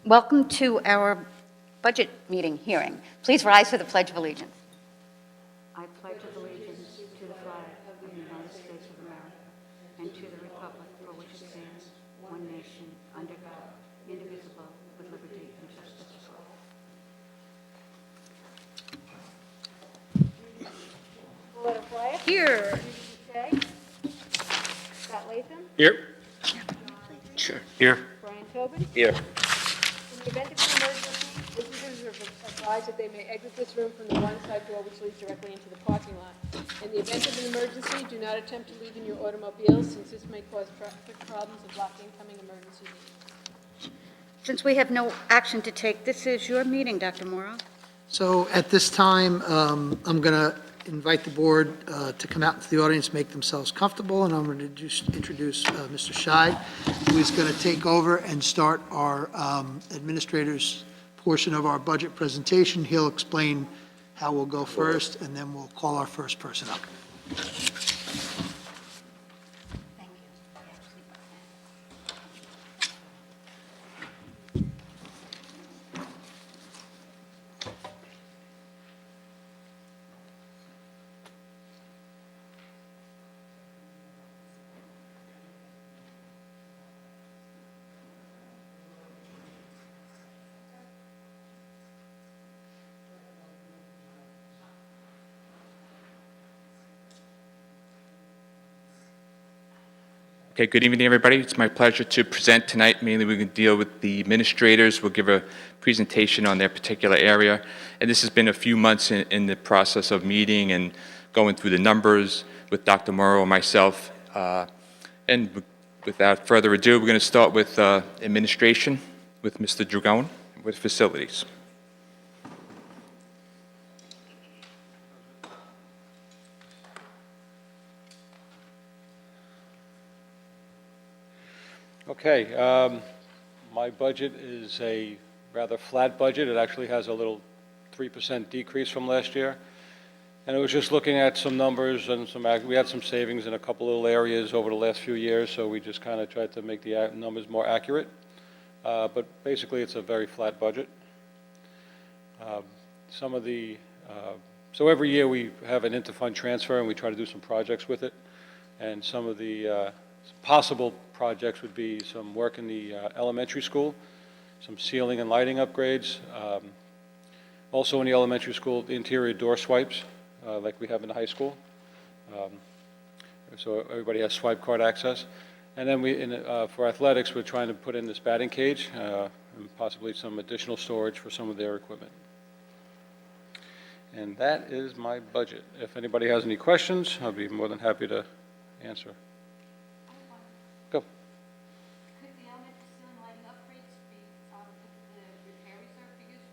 Welcome to our budget meeting hearing. Please rise for the Pledge of Allegiance. I pledge allegiance to the flag of the United States of America and to the republic for which it stands, one nation, under God, indivisible, with liberty and justice for all. Loretta Flyer. Here. Jay. Scott Latham. Here. Sure. Here. Brian Tobin. Here. In the event of an emergency, visitors are advised that they may exit this room from the one side door which leads directly into the parking lot. In the event of an emergency, do not attempt to leave in your automobile since this may cause traffic problems and block incoming emergency needs. Since we have no action to take, this is your meeting, Dr. Morrow. So at this time, I'm going to invite the board to come out into the audience, make themselves comfortable, and I'm going to introduce Mr. Scheid, who is going to take over and start our administrator's portion of our budget presentation. He'll explain how we'll go first, and then we'll call our first person up. Thank you. Okay, good evening, everybody. It's my pleasure to present tonight. Mainly, we're going to deal with the administrators. We'll give a presentation on their particular area. And this has been a few months in the process of meeting and going through the numbers with Dr. Morrow and myself. And without further ado, we're going to start with administration with Mr. Dragone with facilities. Okay, my budget is a rather flat budget. It actually has a little 3% decrease from last year. And it was just looking at some numbers and we had some savings in a couple little areas over the last few years, so we just kind of tried to make the numbers more accurate. But basically, it's a very flat budget. So every year we have an interfund transfer and we try to do some projects with it. And some of the possible projects would be some work in the elementary school, some ceiling and lighting upgrades. Also in the elementary school, the interior door swipes, like we have in the high school. So everybody has swipe card access. And then for athletics, we're trying to put in this batting cage and possibly some additional storage for some of their equipment. And that is my budget. If anybody has any questions, I'll be more than happy to answer. Go. Could the elementary ceiling lighting upgrades be, the repair reserve be used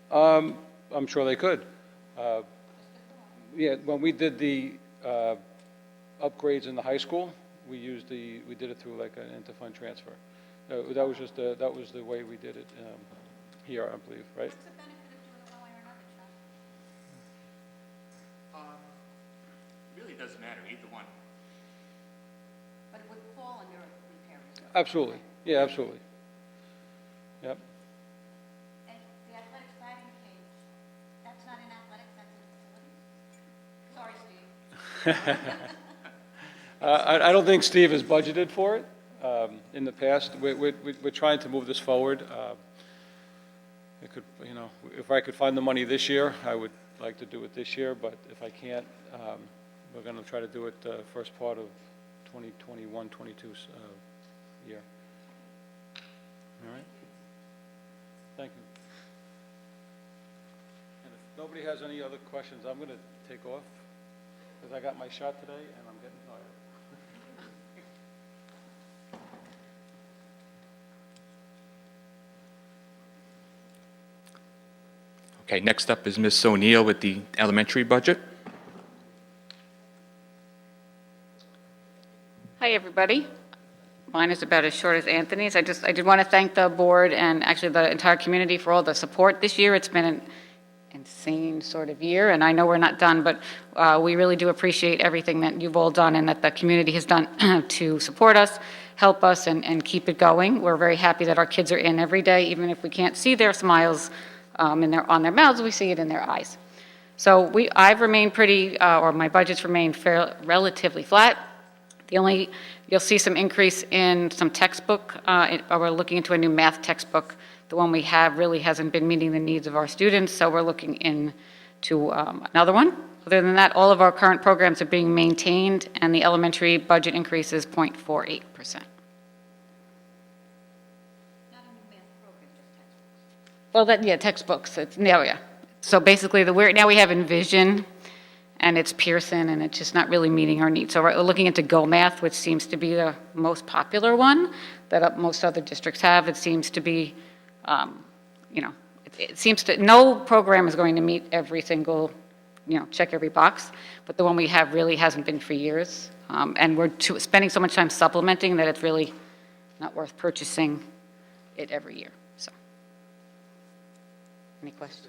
for those? I'm sure they could. Yeah, when we did the upgrades in the high school, we did it through like an interfund transfer. That was just that was the way we did it here, I believe, right? What's the benefit of doing it one way or another, Chuck? Really doesn't matter, either one. But it would fall under repair reserve. Absolutely. Yeah, absolutely. Yep. And the athletics batting cage, that's not in athletics, that's in facilities? Sorry, Steve. I don't think Steve has budgeted for it in the past. We're trying to move this forward. It could, if I could find the money this year, I would like to do it this year. But if I can't, we're going to try to do it first part of 2021, 22 year. All right. Thank you. And if nobody has any other questions, I'm going to take off because I got my shot today and I'm getting tired. Okay, next up is Ms. O'Neill with the elementary budget. Hi, everybody. Mine is about as short as Anthony's. I did want to thank the board and actually the entire community for all the support this year. It's been an insane sort of year, and I know we're not done, but we really do appreciate everything that you've all done and that the community has done to support us, help us, and keep it going. We're very happy that our kids are in every day, even if we can't see their smiles on their mouths, we see it in their eyes. So I've remained or my budget's remained relatively flat. You'll see some increase in some textbook. We're looking into a new math textbook. The one we have really hasn't been meeting the needs of our students, so we're looking into another one. Other than that, all of our current programs are being maintained, and the elementary budget increase is 0.48%. Well, textbooks. Yeah. So basically, now we have Envision, and it's Pearson, and it's just not really meeting our needs. So we're looking into Go Math, which seems to be the most popular one that most other districts have. It seems to be, no program is going to meet every single, check every box, but the one we have really hasn't been for years. And we're spending so much time supplementing that it's really not worth purchasing it every year. So, any questions?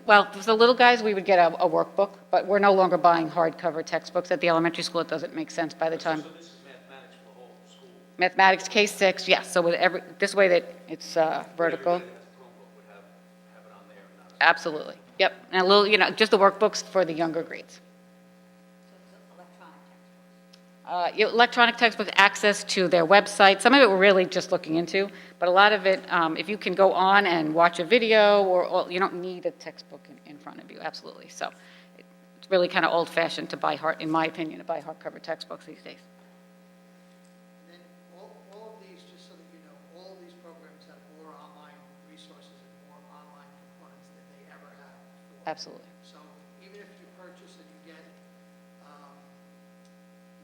Well, for the little guys, we would get a workbook, but we're no longer buying hardcover textbooks at the elementary school. It doesn't make sense by the time. So this is mathematics for the whole school? Mathematics, K-6, yes. So with this way that it's vertical. Absolutely. Yep. And a little, just the workbooks for the younger grades. Electronic textbooks, access to their website. Some of it we're really just looking into, but a lot of it, if you can go on and watch a video, or you don't need a textbook in front of you, absolutely. So it's really kind of old-fashioned to buy in my opinion, to buy hardcover textbooks these days. And then all of these, just so that you know, all of these programs have more online resources and more online components than they ever have before. Absolutely. So even if you purchase and you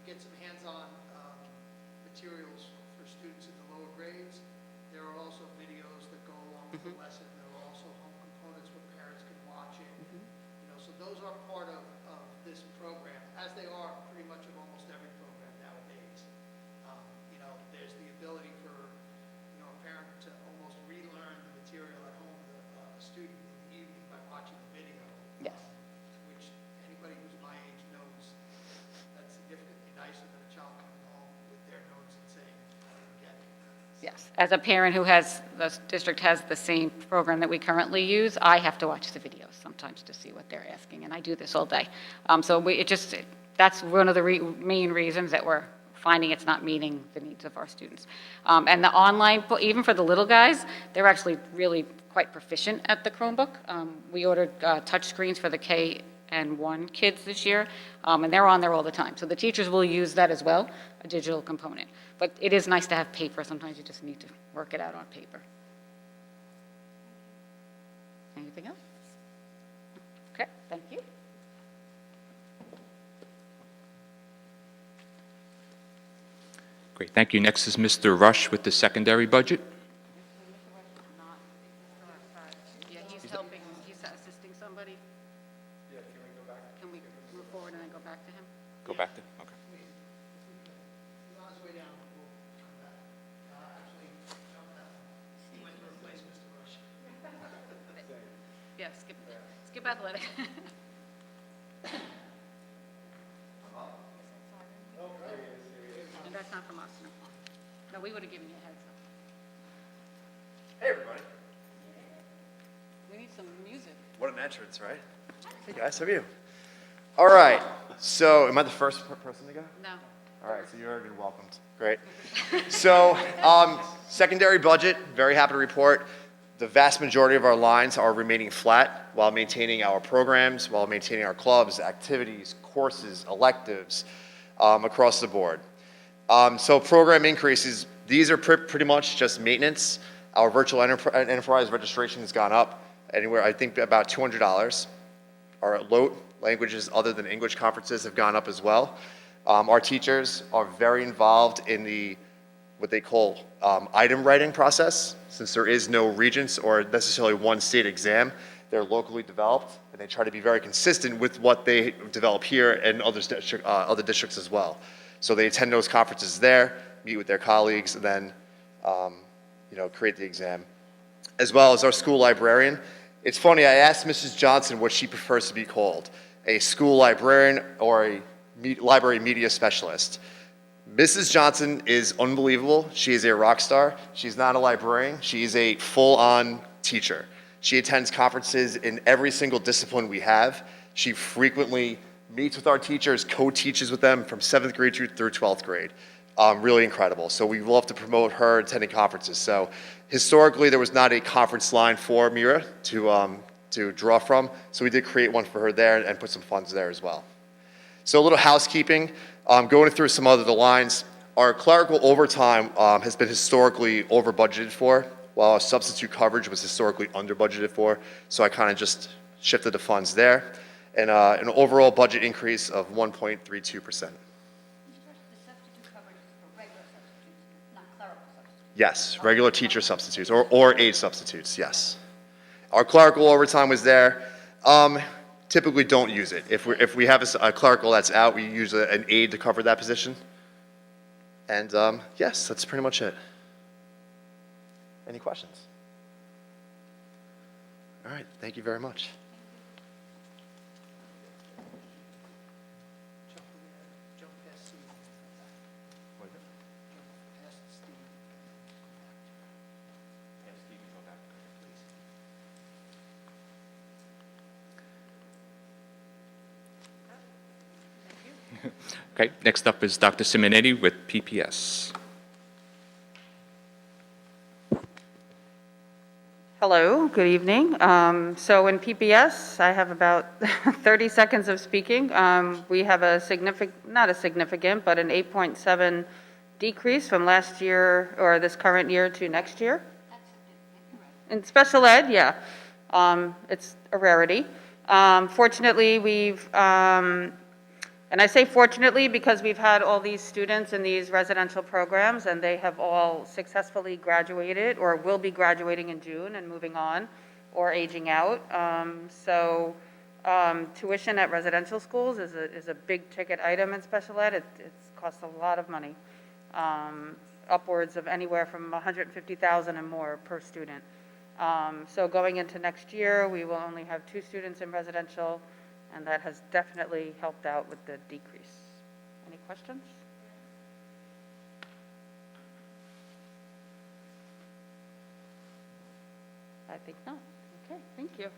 get some hands-on materials for students in the lower grades, there are also videos that go along with the lesson. There are also home components where parents can watch it. So those are part of this program, as they are pretty much of almost every program nowadays. There's the ability for a parent to almost relearn the material at home with a student in the evening by watching a video. Yes. Which anybody who's my age knows that's significantly nicer than a child coming home with their notes and saying, I don't get it. Yes. As a parent the district has the same program that we currently use, I have to watch the videos sometimes to see what they're asking, and I do this all day. That's one of the main reasons that we're finding it's not meeting the needs of our students. And the online, even for the little guys, they're actually really quite proficient at the Chromebook. We ordered touch screens for the K and 1 kids this year, and they're on there all the time. So the teachers will use that as well, a digital component. But it is nice to have paper. Sometimes you just need to work it out on paper. Anything else? Okay, thank you. Great, thank you. Next is Mr. Rush with the secondary budget. Yeah, he's helping, he's assisting somebody. Yeah, can we go back? Can we move forward and then go back to him? Go back to, okay. He's on his way down, we'll come back. Actually, jump that one. He went to replace Mr. Rush. Yeah, skip athletic. And that's not from us, no. No, we would have given you a heads up. Hey, everybody. We need some music. What an entrance, right? Hey, guys, how are you? All right. So, am I the first person to go? No. All right, so you're already welcomed. Great. So, secondary budget, very happy to report. The vast majority of our lines are remaining flat while maintaining our programs, while maintaining our clubs, activities, courses, electives, across the board. So program increases, these are pretty much just maintenance. Our virtual enterprise registration has gone up anywhere, I think about $200. Our LOT, languages other than English conferences, have gone up as well. Our teachers are very involved in what they call item writing process. Since there is no regents or necessarily one state exam, they're locally developed, and they try to be very consistent with what they develop here and other districts as well. So they attend those conferences there, meet with their colleagues, and then create the exam. as well as our school librarian. It's funny, I asked Mrs. Johnson what she prefers to be called, a school librarian or a library media specialist. Mrs. Johnson is unbelievable. She is a rock star. She's not a librarian. She is a full-on teacher. She attends conferences in every single discipline we have. She frequently meets with our teachers, co-teaches with them from 7th grade through 12th grade. Really incredible. So we love to promote her attending conferences. So historically, there was not a conference line for Mira to draw from. So we did create one for her there and put some funds there as well. So a little housekeeping, going through some other lines. Our clerical overtime has been historically over budgeted for, while our substitute coverage was historically under budgeted for. So I kind of just shifted the funds there. And an overall budget increase of 1.32%. The substitute coverage is for regular substitutes, not clerical substitutes. Yes, regular teacher substitutes or aide substitutes, yes. Our clerical overtime was there. Typically don't use it. If we have a clerical that's out, we use an aide to cover that position. And yes, that's pretty much it. Any questions? All right, thank you very much. Okay, next up is Dr. Simonetti with PPS. Hello, good evening. So in PPS, I have about 30 seconds of speaking. We have a not a significant, but an 8.7 decrease from last year, or this current year to next year. In special ed, yeah. It's a rarity. Fortunately, and I say fortunately because we've had all these students in these residential programs and they have all successfully graduated or will be graduating in June and moving on or aging out. Tuition at residential schools is a big ticket item in special ed. It costs a lot of money, upwards of anywhere from $150,000 and more per student. So going into next year, we will only have 2 students in residential, and that has definitely helped out with the decrease. Any questions? I think not. Okay, thank you.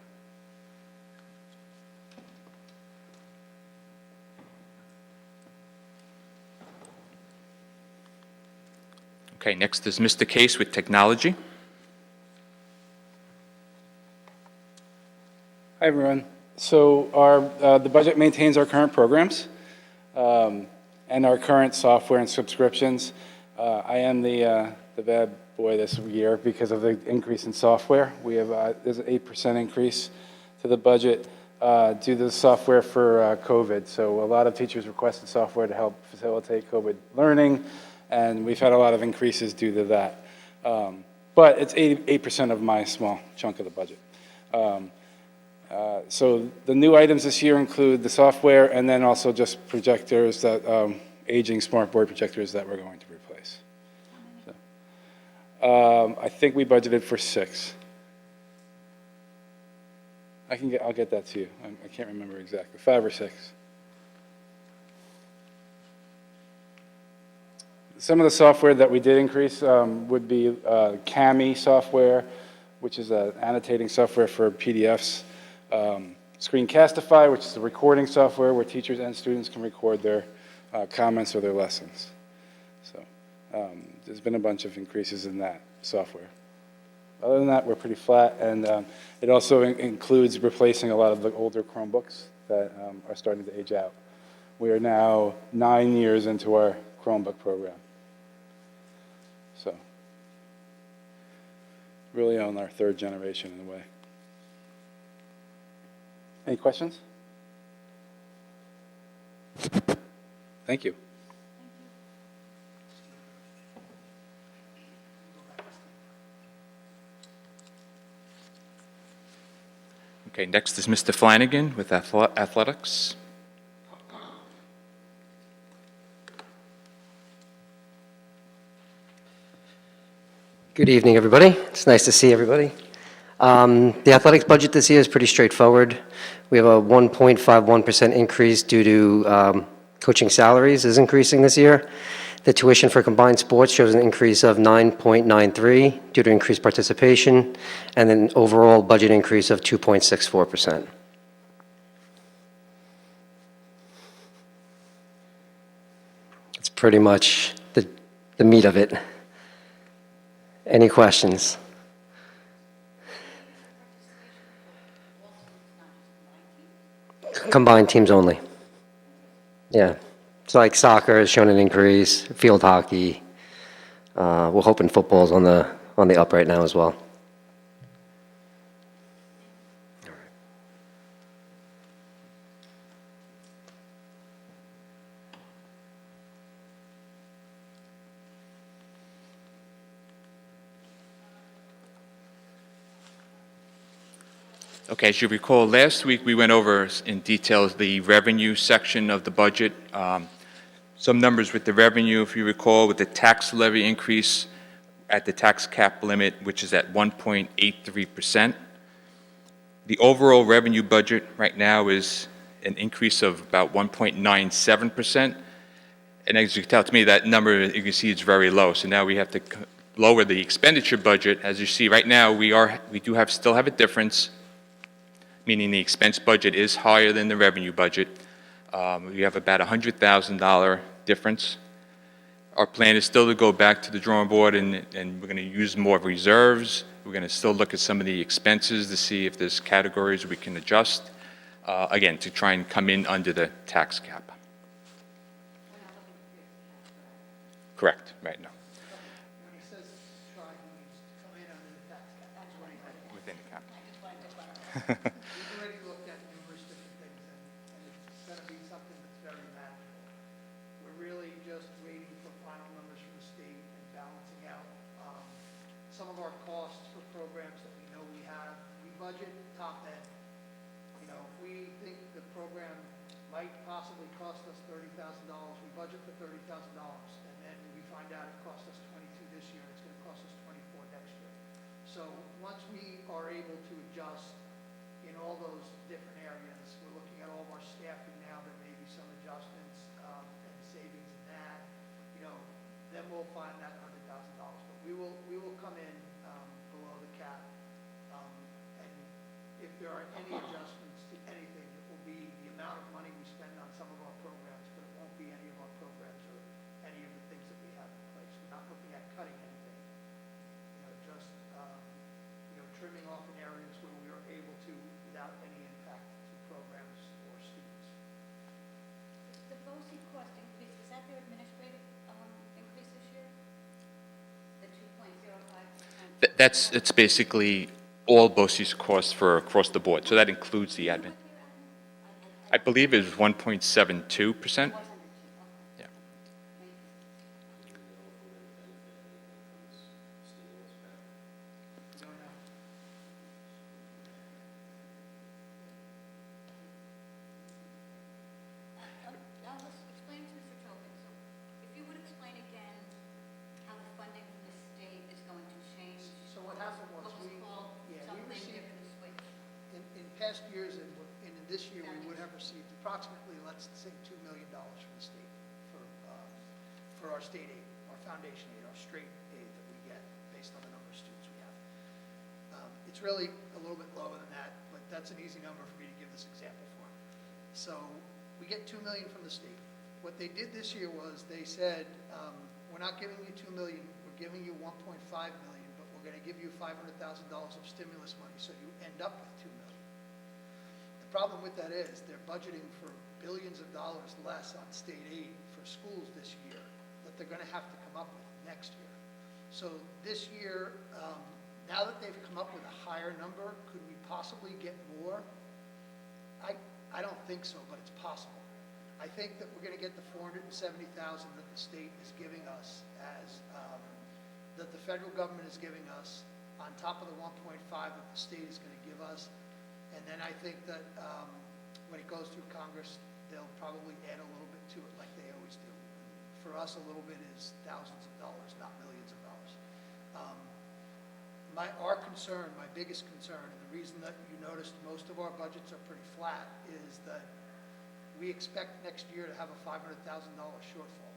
Okay, next is Mr. Case with technology. Hi, everyone. So the budget maintains our current programs and our current software and subscriptions. I am the bad boy this year because of the increase in software. We have there's an 8% increase to the budget due to the software for COVID. So a lot of teachers requested software to help facilitate COVID learning, and we've had a lot of increases due to that. But it's 8% of my small chunk of the budget. So the new items this year include the software and then also just projectors that, aging smartboard projectors that we're going to replace. So, I think we budgeted for 6. I'll get that to you. I can't remember exactly, 5 or 6. Some of the software that we did increase would be CAMI software, which is an annotating software for PDFs. Screencastify, which is the recording software where teachers and students can record their comments or their lessons. So there's been a bunch of increases in that software. Other than that, we're pretty flat, and it also includes replacing a lot of the older Chromebooks that are starting to age out. We are now 9 years into our Chromebook program. So really on our 3rd generation in a way. Any questions? Thank you. Okay, next is Mr. Flanagan with athletics. Good evening, everybody. It's nice to see everybody. The athletics budget this year is pretty straightforward. We have a 1.51% increase due to coaching salaries is increasing this year. The tuition for combined sports shows an increase of 9.93 due to increased participation, and an overall budget increase of 2.64%. That's pretty much the meat of it. Any questions? Combined teams only. Yeah. So like soccer has shown an increase, field hockey. We're hoping football's on the up right now as well. Okay, as you recall, last week we went over in detail the revenue section of the budget. Some numbers with the revenue, if you recall, with the tax levy increase at the tax cap limit, which is at 1.83%. The overall revenue budget right now is an increase of about 1.97%. And as you can tell, to me, that number, you can see it's very low. So now we have to lower the expenditure budget. As you see right now, we do still have a difference, meaning the expense budget is higher than the revenue budget. We have about $100,000 difference. Our plan is still to go back to the drawing board, and we're going to use more reserves. We're going to still look at some of the expenses to see if there's categories we can adjust, again, to try and come in under the tax cap. Correct, right now. When he says try, he means come in under the tax cap. That's what he meant. Within the cap. We've already looked at numerous different things, and it's going to be something that's very manageable. We're really just waiting for final numbers from the state and balancing out some of our costs for programs that we know we have. We budget top end. You know, if we think the program might possibly cost us $30,000, we budget for $30,000, and then we find out it cost us 22 this year, and it's going to cost us 24 next year. So once we are able to adjust in all those different areas, we're looking at all of our staffing now, there may be some adjustments and savings in that, you know, then we'll find that $100,000. But we will come in below the cap, and if there are any adjustments to anything, it will be the amount of money we spend on some of our programs, but it won't be any of our programs or any of the things that we have in place. We're not looking at cutting anything, you know, just trimming off in areas where we are able to without any impact to programs or students. The BOCE cost increase, is that their administrative increase this year? The 2.05%? It's basically all BOCES costs for across the board, so that includes the admin. I believe it was 1.72%. Yeah. Explain to Mr. Tobin, so if you would explain again how the funding from the state is going to change. So what happened was What was called something received, different switch. in past years and in this year, we would have received approximately, let's say, $2 million from the state for our state aid, our foundation aid, our straight aid that we get based on the number of students we have. It's really a little bit lower than that, but that's an easy number for me to give this example for. So we get $2 million from the state. What they did this year was they said, we're not giving you $2 million, we're giving you $1.5 million, but we're going to give you $500,000 of stimulus money, so you end up with $2 million. The problem with that is they're budgeting for billions of dollars less on state aid for schools this year that they're going to have to come up with next year. So this year, now that they've come up with a higher number, could we possibly get more? I don't think so, but it's possible. I think that we're going to get the $470,000 that the state is giving us as, that the federal government is giving us on top of the 1.5 that the state is going to give us. And then I think that when it goes through Congress, they'll probably add a little bit to it like they always do. For us, a little bit is thousands of dollars, not millions of dollars. Our concern, my biggest concern, and the reason that you noticed most of our budgets are pretty flat, is that we expect next year to have a $500,000 shortfall,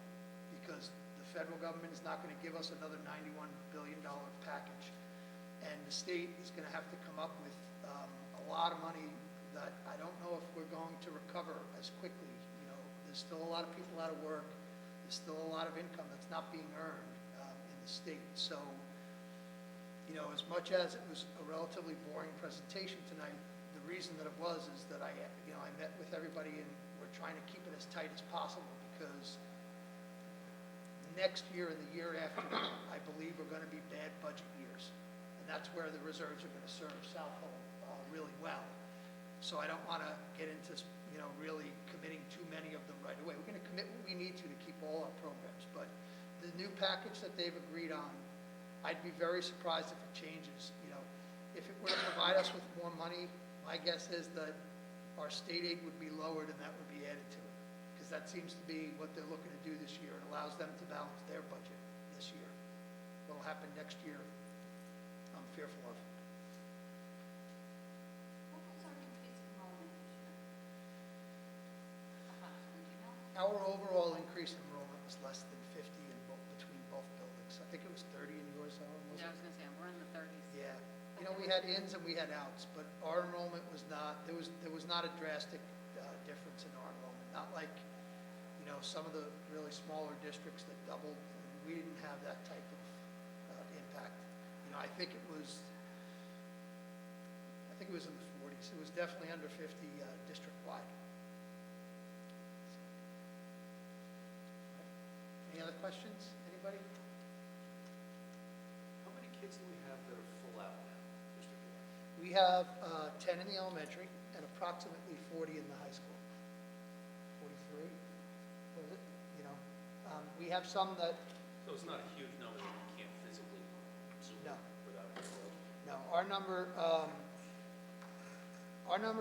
because the federal government is not going to give us another $91 billion package. And the state is going to have to come up with a lot of money that I don't know if we're going to recover as quickly. You know, there's still a lot of people out of work. There's still a lot of income that's not being earned in the state. So, you know, as much as it was a relatively boring presentation tonight, the reason that it was is that I met with everybody and we're trying to keep it as tight as possible, because next year and the year after, I believe, are going to be bad budget years. And that's where the reserves are going to serve Southold really well. So I don't want to get into, you know, really committing too many of them right away. We're going to commit what we need to keep all our programs. But the new package that they've agreed on, I'd be very surprised if it changes. You know, if it were to provide us with more money, my guess is that our state aid would be lowered and that would be added to it, because that seems to be what they're looking to do this year. It allows them to balance their budget this year. What'll happen next year, I'm fearful of. What was our increase in enrollment this year? Approximately, do you know? Our overall increase in enrollment was less than 50 between both buildings. I think it was 30 in yours, Ellen, was Yeah, I it? was going to say, we're in the 30s. Yeah. You know, we had ins and we had outs, but our enrollment was not, there was not a drastic difference in our enrollment. Not like, you know, some of the really smaller districts that doubled. We didn't have that type of impact. You know, I think it was in the 40s. It was definitely under 50 district-wide. Any other questions? Anybody? How many kids do we have that are full out now, district-wide? We have 10 in the elementary and approximately 40 in the high school. 43, was it? You know, we have some that, So it's not a huge number that you can't physically zoom No. without a remote? no, our number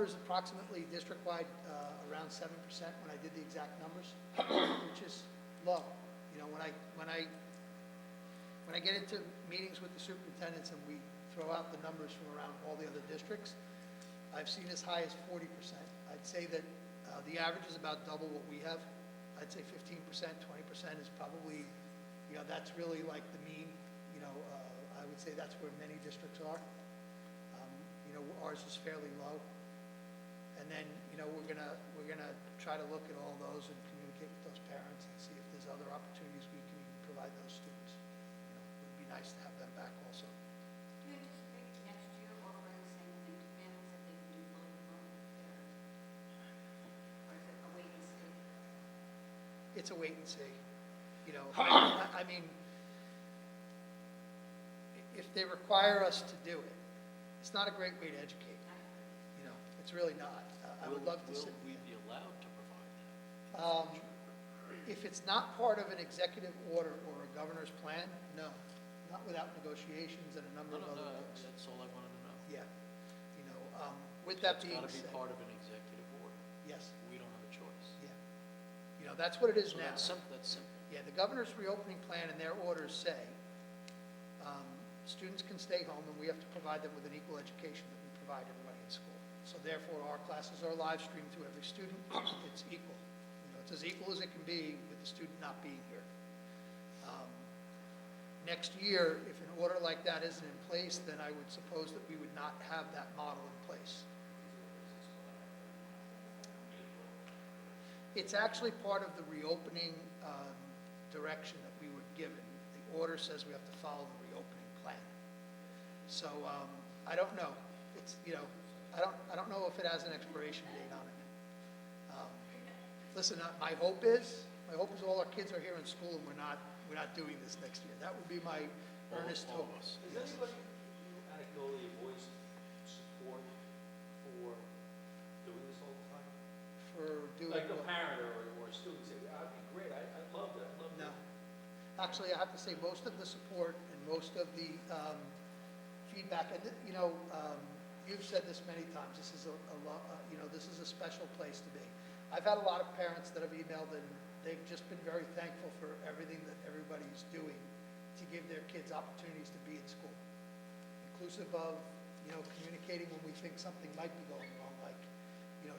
is approximately district-wide around 7% when I did the exact numbers, which is low. You know, when I get into meetings with the superintendents and we throw out the numbers from around all the other districts, I've seen as high as 40%. I'd say that the average is about double what we have. I'd say 15%, 20% is probably, you know, that's really like the mean. You know, I would say that's where many districts are. You know, ours is fairly low. And then, you know, we're gonna try to look at all those and communicate with those parents and see if there's other opportunities we can even provide those students. You know, it would be nice to have them back also. Do you anticipate next year offering the same thing to families that they can do fully remote there? Or is it a wait and see? It's a wait and see. You know, I mean, if they require us to do it, it's not a great way to educate. You know, it's really not. I would love to sit. Will we be allowed to provide that? If it's not part of an executive order or a governor's plan, no, not without negotiations and a number of other things. That's all I wanted to know. Yeah, you know, with that being It's got to said, be part of an executive order. yes, We don't have a choice. yeah. You know, that's what it is So now. that's simple, that's simple. Yeah, the governor's reopening plan and their orders say students can stay home and we have to provide them with an equal education that we provide everybody in school. So therefore, our classes are live streamed to every student. It's equal. You know, it's as equal as it can be with the student not being here. Next year, if an order like that isn't in place, then I would suppose that we would not have that model in place. It's actually part of the reopening direction that we were given. The order says we have to follow the reopening plan. So I don't know. It's, you know, I don't know if it has an expiration date on it. Listen, my hope is all our kids are here in school and we're not doing this next year. That would be my earnest All hope. of us. Has anybody anecdotally voiced support for doing this all the time? For doing Like a what? parent or a student say, that'd be great, I'd love that, I'd love No. that. Actually, I have to say, most of the support and most of the feedback, and, you know, you've said this many times, this is this is a special place to be. I've had a lot of parents that have emailed, and they've just been very thankful for everything that everybody's doing to give their kids opportunities to be in school. inclusive of, communicating when we think something might be going wrong, like,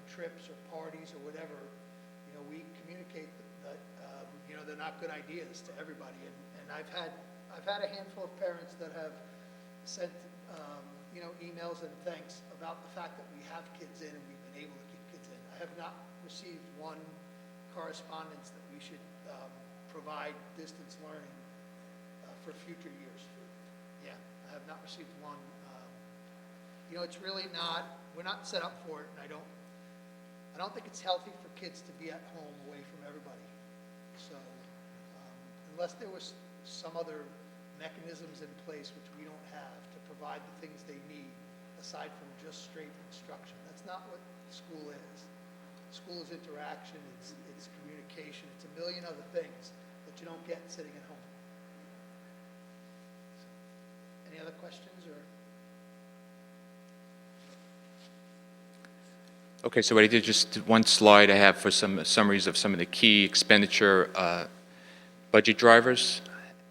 trips or parties or whatever. We communicate that, they're not good ideas to everybody. And I've had a handful of parents that have sent, emails and thanks about the fact that we have kids in and we've been able to keep kids in. I have not received one correspondence that we should provide distance learning for future years. Yeah, I have not received one. It's really not, we're not set up for it, and I don't think it's healthy for kids to be at home away from everybody. So unless there was some other mechanisms in place which we don't have to provide the things they need aside from just straight instruction. That's not what school is. School is interaction, it's communication, it's a million other things that you don't get sitting at home. So, any other questions or? Okay, so what I did, just one slide I have for some summaries of some of the key expenditure budget drivers.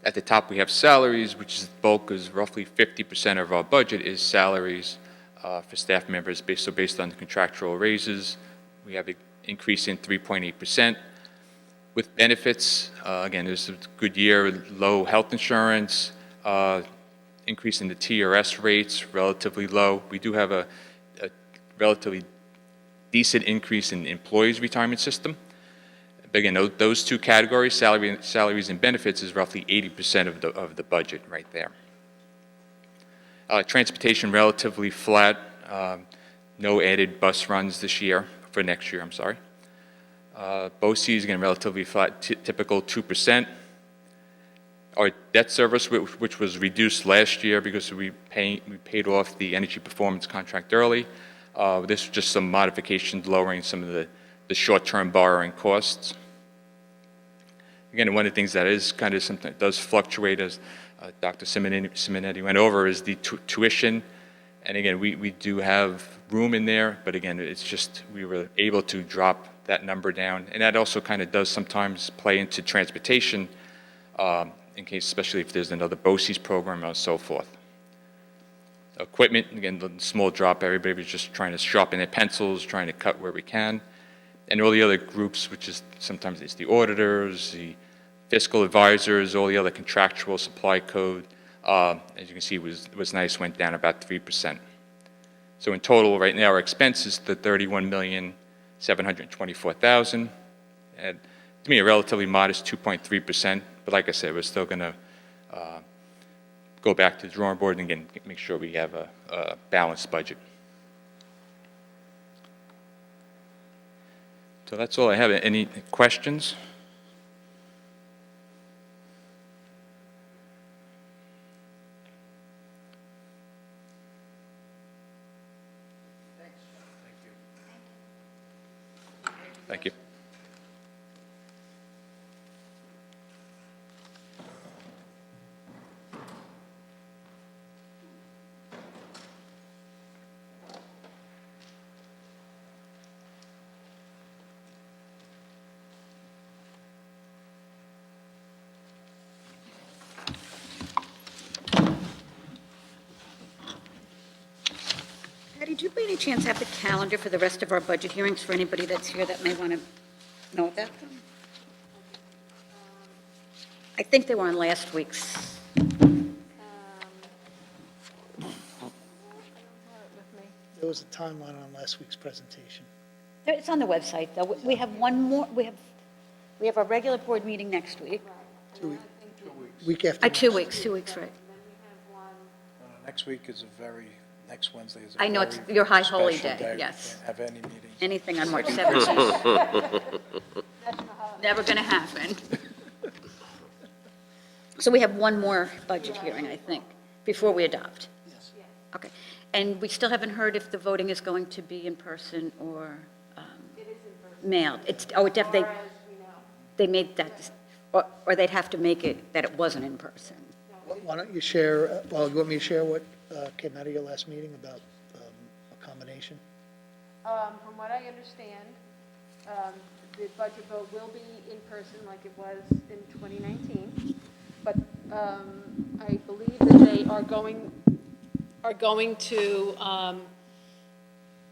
At the top, we have salaries, which is the bulk, is roughly 50% of our budget is salaries for staff members, based on the contractual raises. We have an increase in 3.8%. With benefits, again, there's a good year, low health insurance, increase in the TRS rates, relatively low. We do have a relatively decent increase in employees' retirement system. But again, those two categories, salaries and benefits, is roughly 80% of the budget right there. Transportation, relatively flat. No added bus runs this year, for next year, I'm sorry. BOCES, again, relatively flat, typical 2%. Our debt service, which was reduced last year because we paid off the energy performance contract early. This was just some modifications, lowering some of the short-term borrowing costs. Again, one of the things that is kind of something that does fluctuate, as Dr. Simonetti went over, is the tuition. And again, we do have room in there, but again, it's just we were able to drop that number down. And that also kind of does sometimes play into transportation, in case, especially if there's another BOCES program or so forth. Equipment, again, the small drop. Everybody was just trying to sharpen their pencils, trying to cut where we can. And all the other groups, which is sometimes it's the auditors, the fiscal advisors, all the other contractual supply code, as you can see, was nice, went down about 3%. So in total, right now, our expenses to $31,724,000. And to me, a relatively modest 2.3%. But like I said, we're still going to go back to the drawing board and again make sure we have a balanced budget. So that's all I have. Any questions? Thank you. Patty, do you by any chance have the calendar for the rest of our budget hearings for anybody that's here that may want to know about them? I think they were on last week's. There was a timeline on last week's presentation. It's on the website, though. We have one more, we have our regular board meeting next week. 2 weeks. Week after. 2 weeks, right. Next week is next Wednesday is a I know it's very your high holy special day, We yes. can't have any meetings. Anything on March 17th. Never going to happen. So we have one more budget hearing, I think, before we adopt. Yes. Okay. And we still haven't heard if the voting is going to be in person or mailed. They made that, or they'd have to make it that it wasn't in person. Why don't you share, you want me to share what came out of your last meeting about a combination? From what I understand, the budget vote will be in person like it was in 2019. But I believe that they are are going to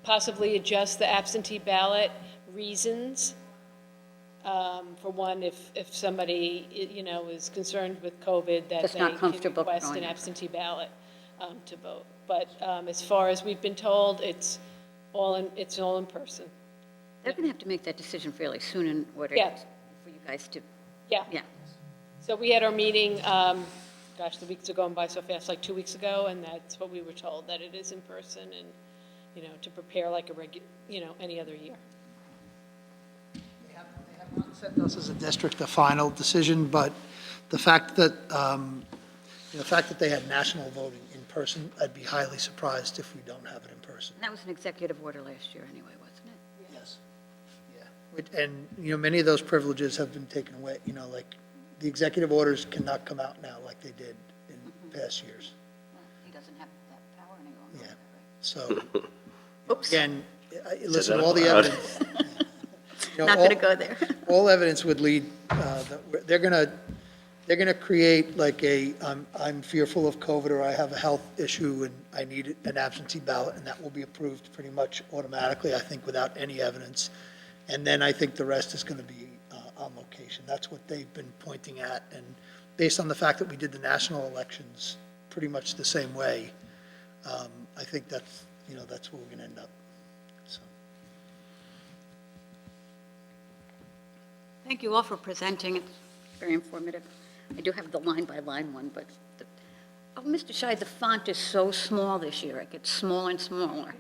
possibly adjust the absentee ballot reasons. For one, if somebody, is concerned with COVID, that Just they not can comfortable request an going. absentee ballot to vote. But as far as we've been told, it's all in person. They're going to have to make that decision fairly soon in order Yeah. for you guys to, Yeah. yeah. So we had our meeting, the weeks are going by so fast, like 2 weeks ago, and that's what we were told, that it is in person and, to prepare like any other year. They have not sent us as a district a final decision, but the fact that, they had national voting in person, I'd be highly surprised if we don't have it in person. And that was an executive order last year anyway, wasn't it? Yes. Yeah. And, many of those privileges have been taken away, like the executive orders cannot come out now like they did in past years. Well, he doesn't have that power any longer. Yeah. So, Oops, again, listen, all the evidence. not going to go there. All evidence would lead, they're going to create like I'm fearful of COVID, or I have a health issue and I need an absentee ballot, and that will be approved pretty much automatically, I think, without any evidence. And then I think the rest is going to be on location. That's what they've been pointing at. And based on the fact that we did the national elections pretty much the same way, I think that's where we're going to end up. So. Thank you all for presenting. It's very informative. I do have the line-by-line one, but, Mr. Scheid, the font is so small this year. It gets smaller and smaller.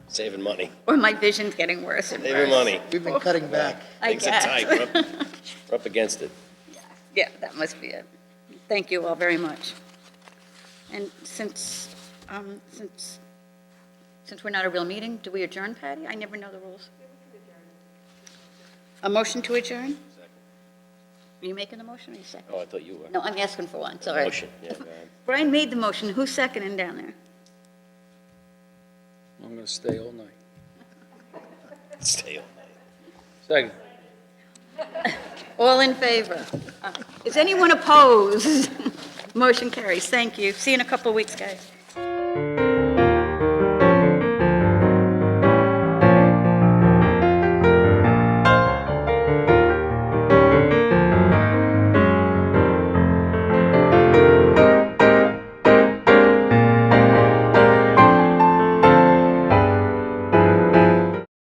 Saving money. Or my vision's getting worse and worse. Saving money. We've been cutting back. I Things are guess. tight. We're up against it. Yeah, that must be it. Thank you all very much. And since we're not a real meeting, do we adjourn, Patty? I never know the rules. A motion to adjourn? Are you making the motion or you second? Oh, I thought you were. No, I'm asking for one, sorry. Motion, yeah, go ahead. Brian made the motion. Who's seconding down there? I'm going to stay all night. Stay all night. Second. All in favor? Is anyone opposed? Motion carries. Thank you. See you in a couple of weeks, guys.